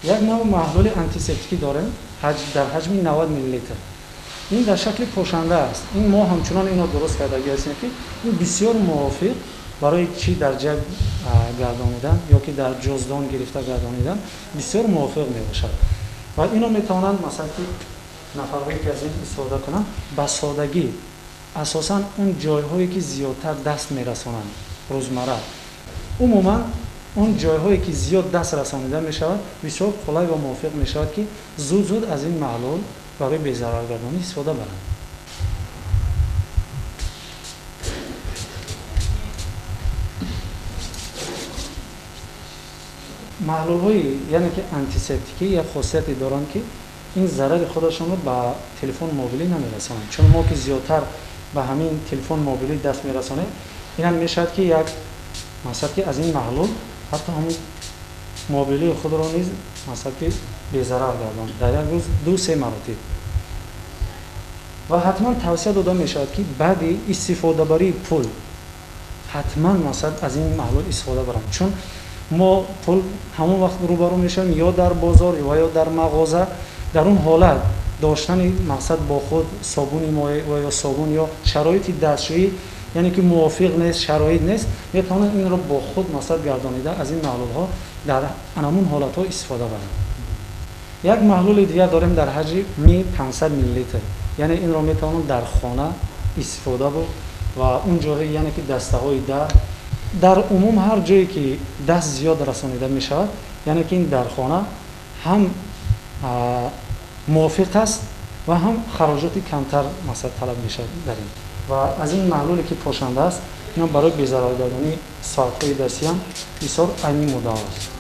یک نوع محلول آنتیسپتیکی داریم در حجم 90 میلی لیتر. این در شکل پوشنده است. این ما همچنان اینو درست کرده هستیم که این بسیار موافق برای چی در جیب گردانیدن یا که در جزدان گرفته گردانیدن بسیار موافق میباشد و اینو میتوانند مثلا که نفرهایی که از این استفاده کنند با سادگی اساساً اون جایهایی که زیادتر دست میرسانند روزمره عموما اون جایهایی که زیاد دست رسانیده میشود بسیار قلای و موافق میشود که زود از این محلول برای بی‌ضرر گردانی استفاده برند. محلول‌های یعنی که آنتیسپتیکی یک خاصیتی دارند که این ضرر خودشون رو به تلفن موبیلی نمیرسانند. چون ما که زیادتر به همین تلفن موبیلی دست میرسانیم این هم میشود که یک مثلا که از این محلول حتی همون موبیلی خود رو نیز مثلا که بی‌ضرر گرداند در یک روز 2-3 مراتب. و حتما توصیه داده میشود که بعد استفاده بری پول حتما مثلا از این محلول استفاده برند. چون ما پول همون وقت روبرو میشیم یا در بازار و یا در مغازه در اون حالت داشتن مقصد با خود صابون مایع و یا صابون یا شرایط دستشویی یعنی که موافق نیست شرایط نیست میتونن این رو با خود مثلا گردانیده از این محلول ها در همون حالت ها استفاده برند. یک محلول دیگر داریم در حجم 500 میلی لیتر یعنی این رو میتونن در خانه استفاده بود و اون جایی یعنی که دسته های در عموم هر جایی که دست زیاد رسانیده می شود یعنی که این در خانه هم موافق است و هم خراجات کمتر مثلا طلب می شود در این و از این محلولی که پوشنده است اینا برای بی‌ضرر گردانی ساعت‌های دستی هم بسیار عینی مدعا است.